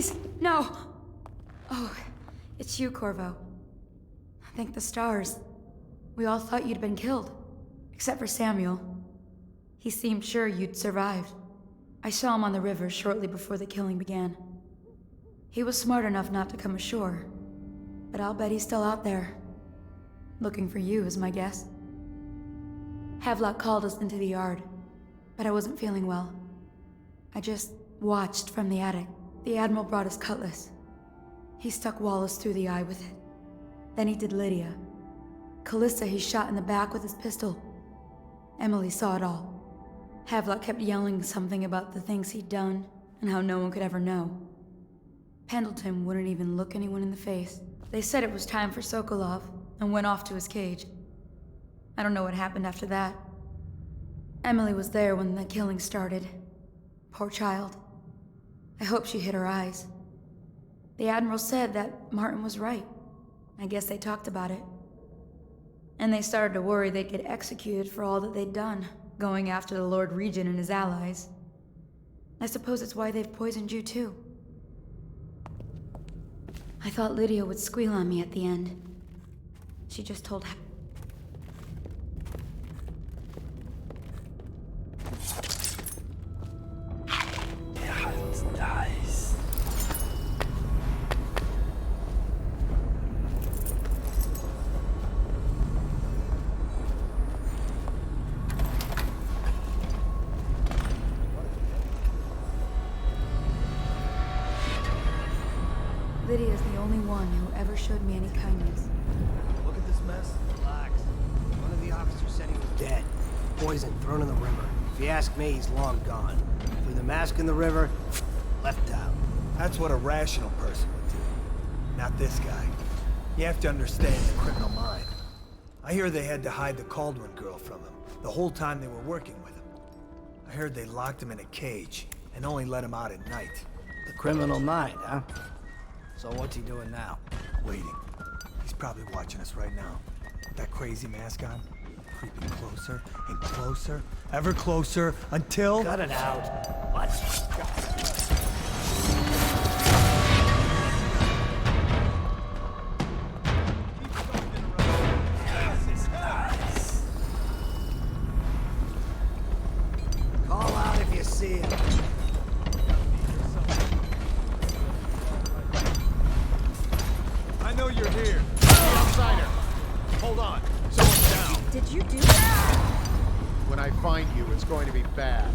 Please, no! Oh, it's you, Corvo. Thank the stars. We all thought you'd been killed. Except for Samuel. He seemed sure you'd survived. I saw him on the river shortly before the killing began. He was smart enough not to come ashore. But I'll bet he's still out there. Looking for you, is my guess. Havelock called us into the yard, but I wasn't feeling well. I just watched from the attic. The Admiral brought his cutlass. He stuck Wallace through the eye with it. Then he did Lydia. Callista he shot in the back with his pistol. Emily saw it all. Havelock kept yelling something about the things he'd done, and how no one could ever know. Pendleton wouldn't even look anyone in the face. They said it was time for Sokolov, and went off to his cage. I don't know what happened after that. Emily was there when the killing started. Poor child. I hope she hid her eyes. The Admiral said that Martin was right. I guess they talked about it. And they started to worry they'd get executed for all that they'd done, going after the Lord Regent and his allies. I suppose it's why they've poisoned you too. I thought Lydia would squeal on me at the end. She just told Nice. Lydia's the only one who ever showed me any kindness. Look at this mess. Relax. One of the officers said he was dead. Poison thrown in the river. If you ask me, he's long gone. Threw the mask in the river, left out. That's what a rational person would do. Not this guy. You have to understand the criminal mind. I hear they had to hide the Cauldron girl from him, the whole time they were working with him. I heard they locked him in a cage, and only let him out at night. The criminal mind, huh? So what's he doing now? Waiting. He's probably watching us right now. With that crazy mask on. Creeping closer and closer, ever closer, until... Cut it out. What? Call out if you see him. I know you're here. The outsider. Hold on. Someone's down. Did you do that? When I find you, it's going to be bad.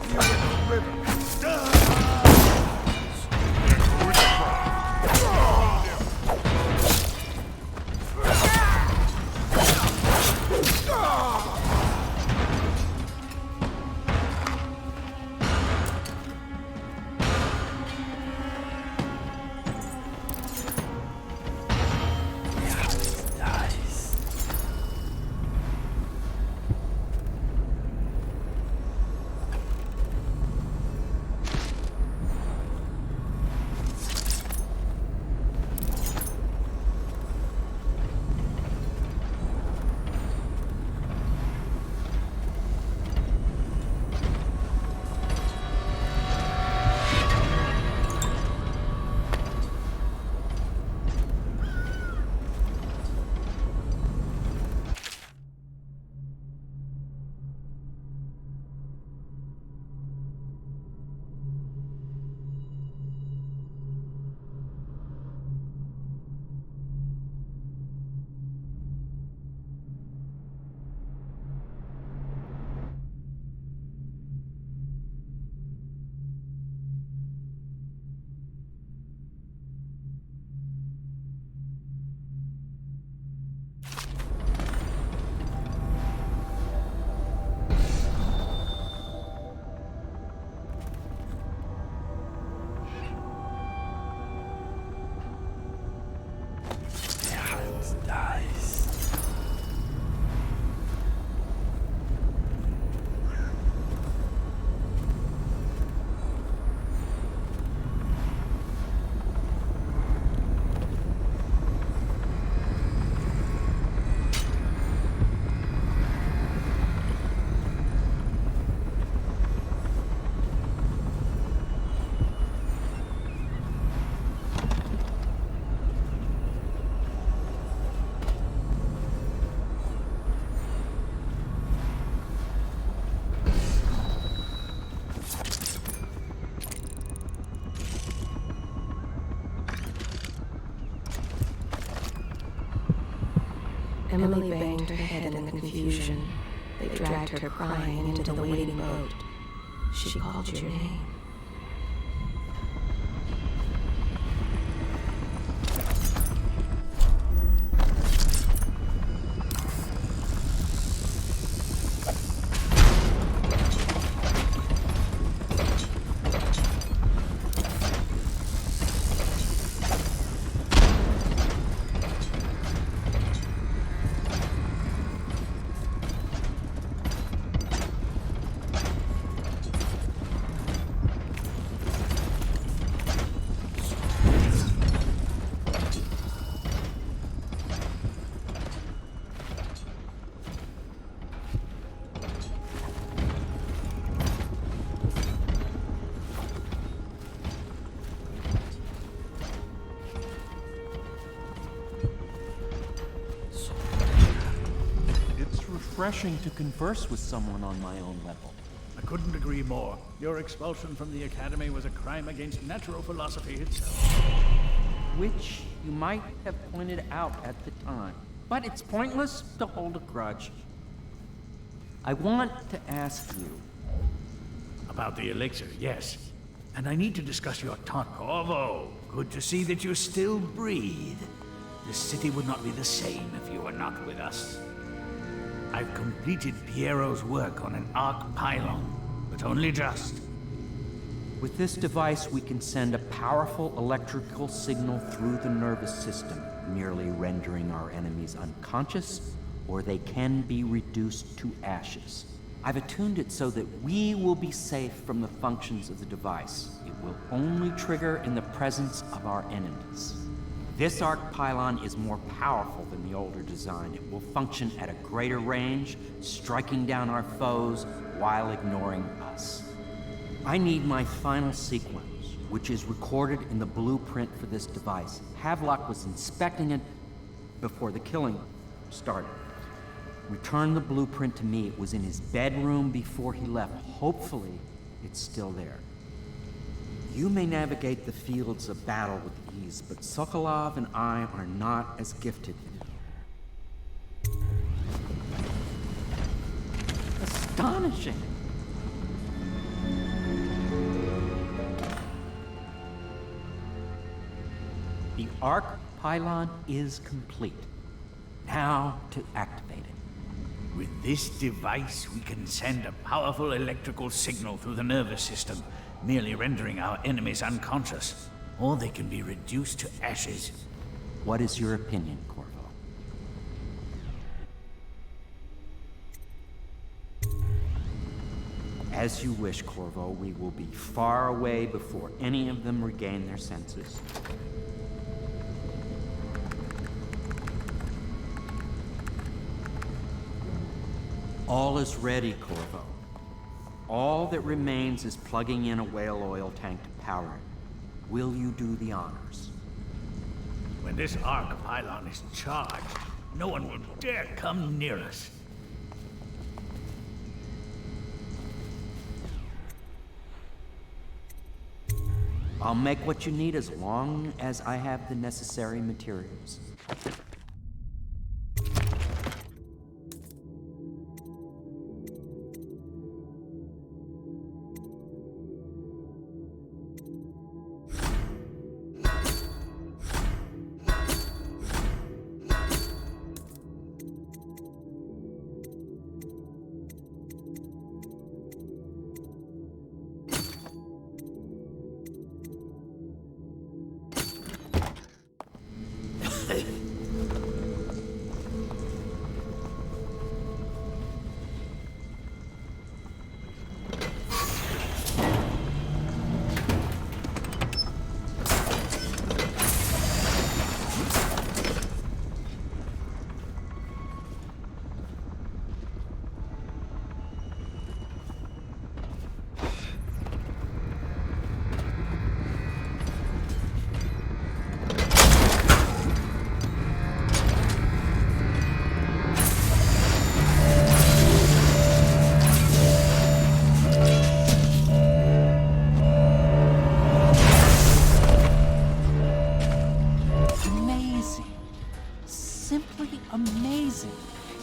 you in the river. Emily banged her head in the confusion. They dragged her crying into the waiting boat. She called your name. Refreshing to converse with someone on my own level. I couldn't agree more. Your expulsion from the Academy was a crime against natural philosophy itself. Which you might have pointed out at the time. But it's pointless to hold a grudge. I want to ask you. About the elixir, yes. And I need to discuss your taunt. Corvo, good to see that you still breathe. This city would not be the same if you were not with us. I've completed Piero's work on an arc pylon, but only just. With this device, we can send a powerful electrical signal through the nervous system, merely rendering our enemies unconscious, or they can be reduced to ashes. I've attuned it so that we will be safe from the functions of the device. It will only trigger in the presence of our enemies. This arc pylon is more powerful than the older design. It will function at a greater range, striking down our foes while ignoring us. I need my final sequence, which is recorded in the blueprint for this device. Havelock was inspecting it before the killing started. Return the blueprint to me. It was in his bedroom before he left. Hopefully, it's still there. You may navigate the fields of battle with ease, but Sokolov and I are not as gifted. Astonishing! arc pylon is complete. Now to activate it. With this device, we can send a powerful electrical signal through the nervous system, merely rendering our enemies unconscious, or they can be reduced to ashes. What is your opinion, Corvo? As you wish, Corvo. We will be far away before any of them regain their senses. All is ready, Corvo. All that remains is plugging in a whale oil tank to power it. Will you do the honors? When this arc pylon is charged, no one will dare come near us. I'll make what you need as long as I have the necessary materials.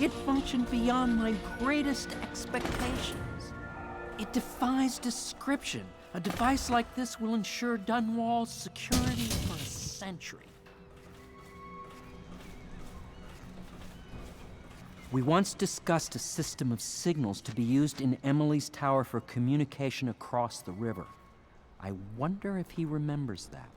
It functioned beyond my greatest expectations. It defies description. A device like this will ensure Dunwall's security for a century. We once discussed a system of signals to be used in Emily's tower for communication across the river. I wonder if he remembers that.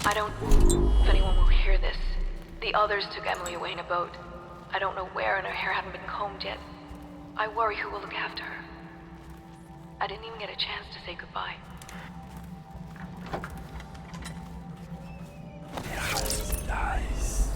I don't know if anyone will hear this. The others took Emily away in a boat. I don't know where, and her hair hadn't been combed yet. I worry who will look after her. I didn't even get a chance to say goodbye. Nice.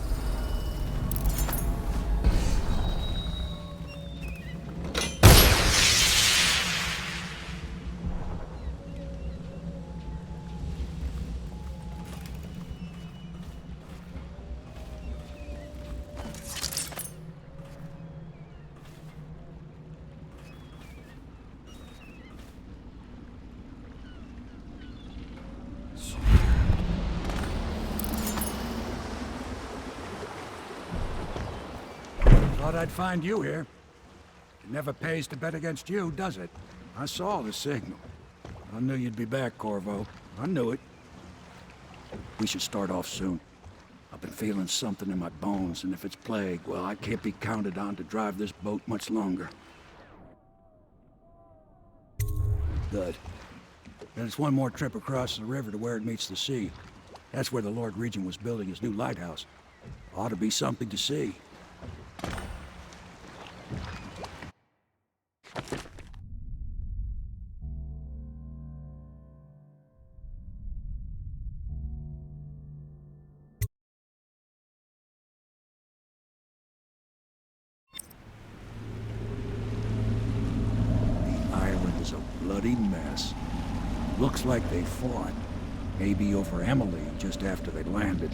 Thought I'd find you here. It never pays to bet against you, does it? I saw the signal. I knew you'd be back, Corvo. I knew it. We should start off soon. I've been feeling something in my bones, and if it's plague, well, I can't be counted on to drive this boat much longer. Good. Then it's one more trip across the river to where it meets the sea. That's where the Lord Regent was building his new lighthouse. Ought to be something to see. The island is a bloody mess. Looks like they fought. Maybe over Emily just after they landed.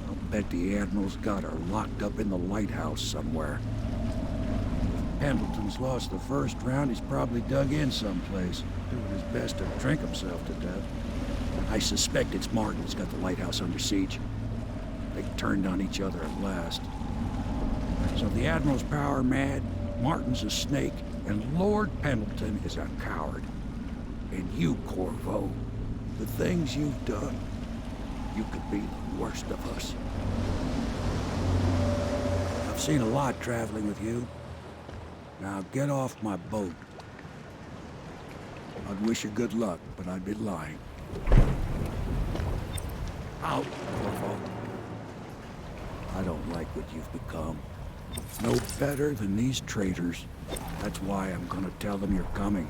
I'll bet the Admiral's got her locked up in the lighthouse somewhere. If Pendleton's lost the first round, he's probably dug in someplace, doing his best to drink himself to death. I suspect it's Martin who's got the lighthouse under siege. They turned on each other at last. So the Admiral's power mad, Martin's a snake, and Lord Pendleton is a coward. And you, Corvo, the things you've done, you could be the worst of us. I've seen a lot traveling with you. Now get off my boat. I'd wish you good luck, but I'd be lying. Out, Corvo. I don't like what you've become. No better than these traitors. That's why I'm gonna tell them you're coming.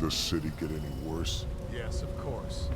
the city get any worse? Yes, of course.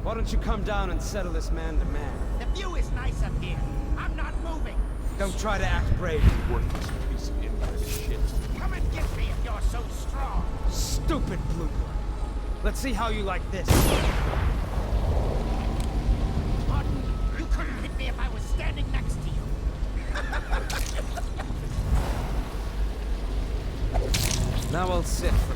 Why don't you come down and settle this man to man? The view is nice up here. I'm not moving. Don't try to act brave, you worthless piece of inbred shit. Come and get me if you're so strong. Stupid blue blood. Let's see how you like this. Martin, you couldn't hit me if I was standing next to you. Now I'll sit for